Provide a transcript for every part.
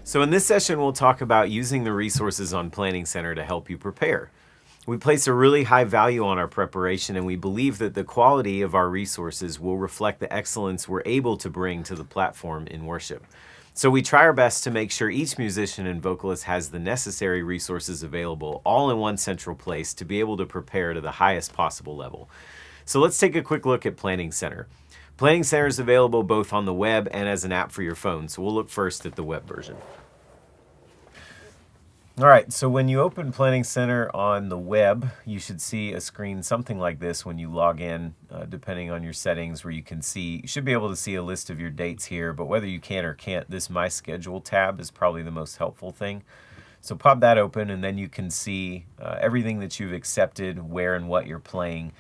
So in this session, we'll talk about using the resources on Planning Center to help you prepare. We place a really high value on our preparation, and we believe that the quality of our resources will reflect the excellence we're able to bring to the platform in worship. So we try our best to make sure each musician and vocalist has the necessary resources available all in one central place to be able to prepare to the highest possible level. So let's take a quick look at Planning Center. Planning Center is available both on the web and as an app for your phone, so we'll look first at the web version. All right, so when you open Planning Center on the web, you should see a screen something like this when you log in, depending on your settings, where you should be able to see a list of your dates here, but whether you can or can't, this My Schedule tab is probably the most helpful thing. So pop that open, and then you can see everything that you've accepted, where and what you're playing,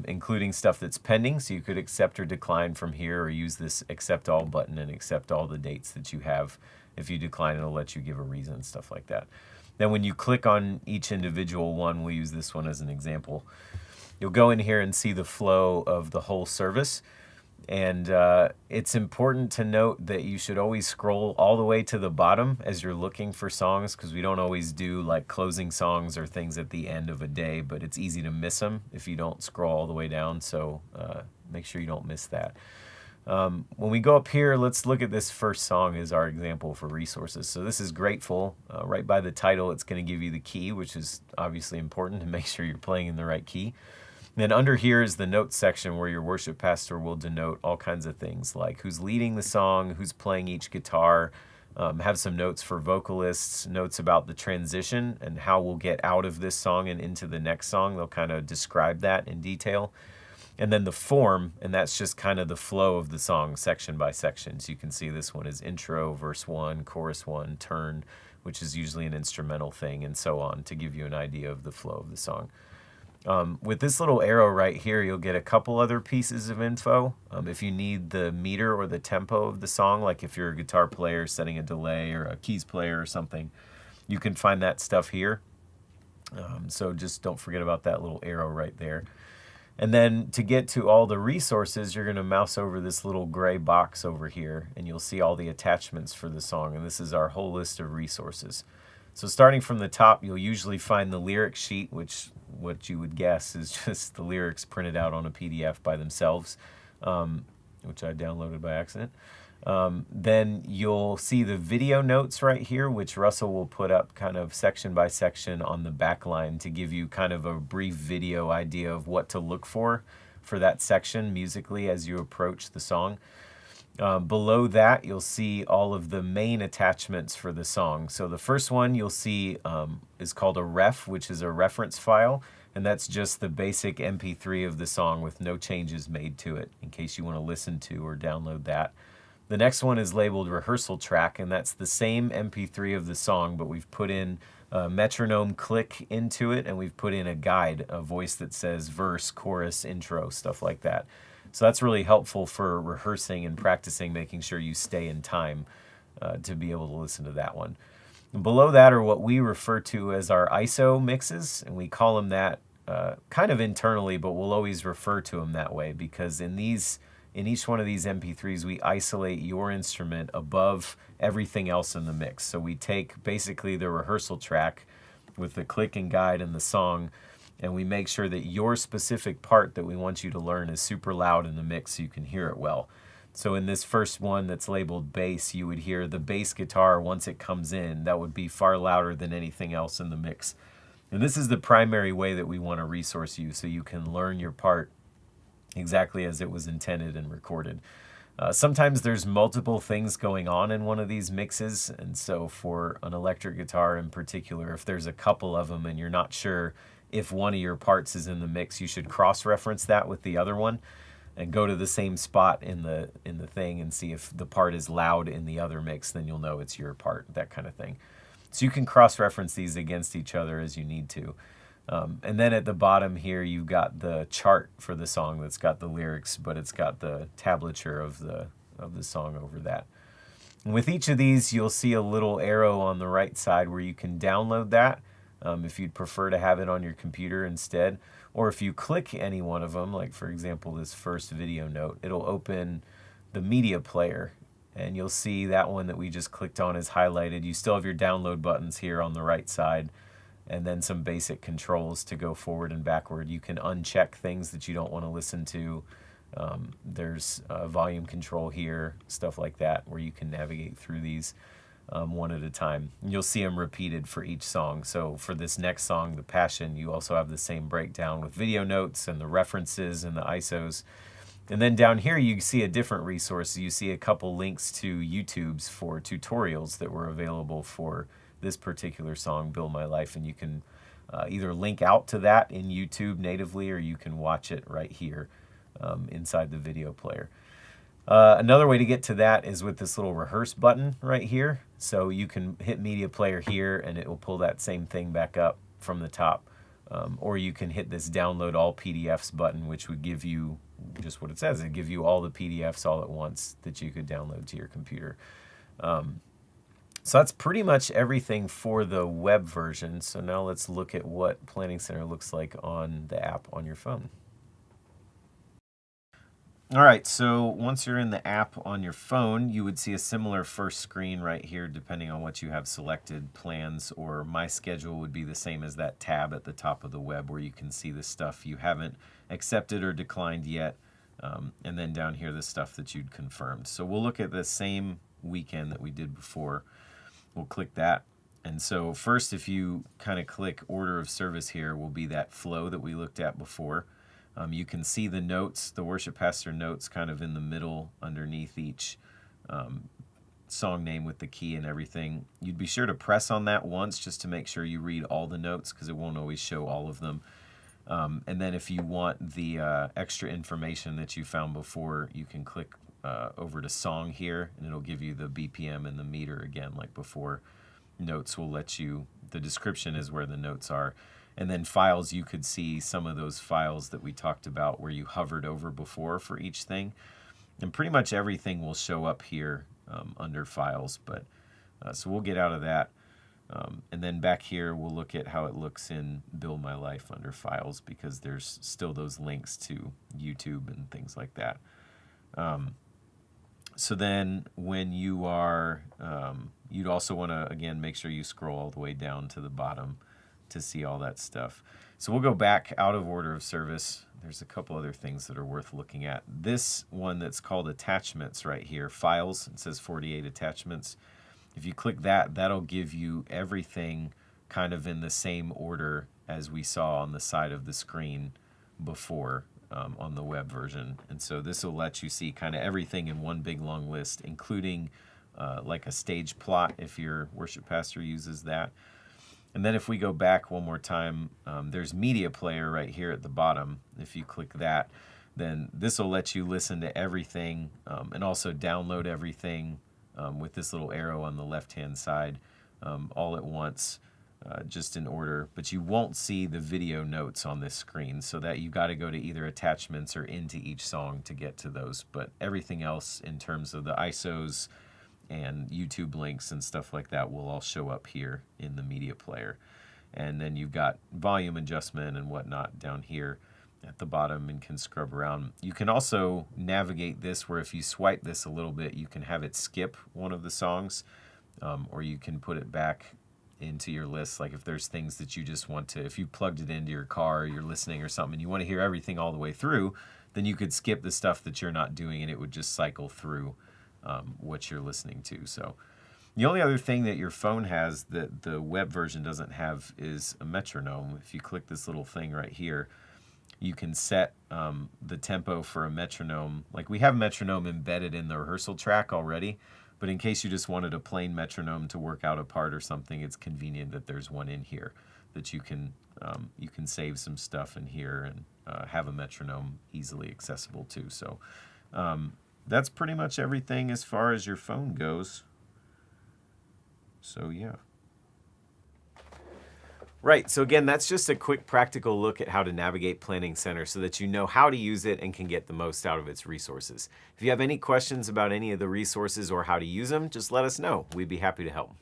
including stuff that's pending, so you could accept or decline from here, or use this Accept All button and accept all the dates that you have. If you decline, it'll let you give a reason, stuff like that. Then when you click on each individual one, we'll use this one as an example, you'll go in here and see the flow of the whole service. And it's important to note that you should always scroll all the way to the bottom as you're looking for songs, because we don't always do like closing songs or things at the end of a day, but it's easy to miss them if you don't scroll all the way down, so make sure you don't miss that. When we go up here, let's look at this first song as our example for resources. So this is Grateful. Right by the title, it's going to give you the key, which is obviously important to make sure you're playing in the right key. Then under here is the notes section where your worship pastor will denote all kinds of things like who's leading the song, who's playing each guitar, have some notes for vocalists, notes about the transition and how we'll get out of this song and into the next song. They'll kind of describe that in detail. And then the form, and that's just kind of the flow of the song section by section. So you can see this one is intro, verse 1, chorus 1, turn, which is usually an instrumental thing, and so on, to give you an idea of the flow of the song. With this little arrow right here, you'll get a couple other pieces of info. If you need the meter or the tempo of the song, like if you're a guitar player setting a delay or a keys player or something, you can find that stuff here. So just don't forget about that little arrow right there. And then to get to all the resources, you're going to mouse over this little gray box over here, and you'll see all the attachments for the song. And this is our whole list of resources. So starting from the top, you'll usually find the lyric sheet, which what you would guess is just the lyrics printed out on a PDF by themselves, which I downloaded by accident. Then you'll see the video notes right here, which Russell will put up kind of section by section on the back line to give you kind of a brief video idea of what to look for that section musically as you approach the song. Below that, you'll see all of the main attachments for the song. So the first one you'll see is called a ref, which is a reference file, and that's just the basic MP3 of the song with no changes made to it, in case you want to listen to or download that. The next one is labeled Rehearsal Track, and that's the same MP3 of the song, but we've put in a metronome click into it, and we've put in a guide, a voice that says verse, chorus, intro, stuff like that. So that's really helpful for rehearsing and practicing, making sure you stay in time to be able to listen to that one. And below that are what we refer to as our ISO mixes, and we call them that kind of internally, but we'll always refer to them that way because in each one of these MP3s, we isolate your instrument above everything else in the mix. So we take basically the rehearsal track with the click and guide and the song, and we make sure that your specific part that we want you to learn is super loud in the mix so you can hear it well. So in this first one that's labeled bass, you would hear the bass guitar once it comes in. That would be far louder than anything else in the mix. And this is the primary way that we want to resource you so you can learn your part exactly as it was intended and recorded. Sometimes there's multiple things going on in one of these mixes, and so for an electric guitar in particular, if there's a couple of them and you're not sure if one of your parts is in the mix, you should cross-reference that with the other one and go to the same spot in the thing and see if the part is loud in the other mix, then you'll know it's your part, that kind of thing. So you can cross-reference these against each other as you need to. And then at the bottom here, you've got the chart for the song that's got the lyrics, but it's got the tablature of the song over that. And with each of these, you'll see a little arrow on the right side where you can download that if you'd prefer to have it on your computer instead. Or if you click any one of them, like for example this first video note, it'll open the media player. and you'll see that one that we just clicked on is highlighted. You still have your download buttons here on the right side, and then some basic controls to go forward and backward. You can uncheck things that you don't want to listen to. There's volume control here, stuff like that, where you can navigate through these one at a time. And you'll see them repeated for each song. So for this next song, The Passion, you also have the same breakdown with video notes and the references and the ISOs. And then down here you see a different resource. You see a couple links to YouTubes for tutorials that were available for this particular song, Build My Life, and you can either link out to that in YouTube natively, or you can watch it right here inside the video player. Another way to get to that is with this little rehearse button right here. So you can hit media player here and it will pull that same thing back up from the top. Or you can hit this download all PDFs button, which would give you just what it says. It'd give you all the PDFs all at once that you could download to your computer. So that's pretty much everything for the web version. So now let's look at what Planning Center looks like on the app on your phone. All right, so once you're in the app on your phone, you would see a similar first screen right here, depending on what you have selected. Plans or My Schedule would be the same as that tab at the top of the web where you can see the stuff you haven't accepted or declined yet. And then down here, the stuff that you'd confirmed. So we'll look at the same weekend that we did before. We'll click that. And so first, if you kind of click Order of Service here, will be that flow that we looked at before. You can see the notes, the worship pastor notes kind of in the middle underneath each song name with the key and everything. You'd be sure to press on that once just to make sure you read all the notes, because it won't always show all of them. And then if you want the extra information that you found before, you can click over to Song here, and it'll give you the BPM and the meter again like before. Notes will let you, the description is where the notes are. And then files, you could see some of those files that we talked about where you hovered over before for each thing. And pretty much everything will show up here under files. But so we'll get out of that. And then back here, we'll look at how it looks in Build My Life under files, because there's still those links to YouTube and things like that. So then when you are, you'd also want to, again, make sure you scroll all the way down to the bottom to see all that stuff. So we'll go back out of order of service. There's a couple other things that are worth looking at. This one that's called attachments right here, files, it says 48 attachments. If you click that, that'll give you everything kind of in the same order as we saw on the side of the screen before on the web version. And so this will let you see kind of everything in one big long list, including like a stage plot if your worship pastor uses that. And then if we go back one more time, there's media player right here at the bottom. If you click that, then this will let you listen to everything and also download everything with this little arrow on the left-hand side all at once, just in order. But you won't see the video notes on this screen, so that you got to go to either attachments or into each song to get to those. But everything else in terms of the ISOs and YouTube links and stuff like that will all show up here in the media player. And then you've got volume adjustment and whatnot down here at the bottom and can scrub around. You can also navigate this where if you swipe this a little bit, you can have it skip one of the songs, or you can put it back into your list. Like if there's things that you just want to, if you plugged it into your car, or you're listening or something, and you want to hear everything all the way through, then you could skip the stuff that you're not doing and it would just cycle through what you're listening to. So the only other thing that your phone has that the web version doesn't have is a metronome. If you click this little thing right here, you can set the tempo for a metronome. Like we have metronome embedded in the rehearsal track already, but in case you just wanted a plain metronome to work out a part or something, it's convenient that there's one in here that you can save some stuff in here and have a metronome easily accessible too. So that's pretty much everything as far as your phone goes. So yeah. Right, so again, that's just a quick practical look at how to navigate Planning Center so that you know how to use it and can get the most out of its resources. If you have any questions about any of the resources or how to use them, just let us know. We'd be happy to help.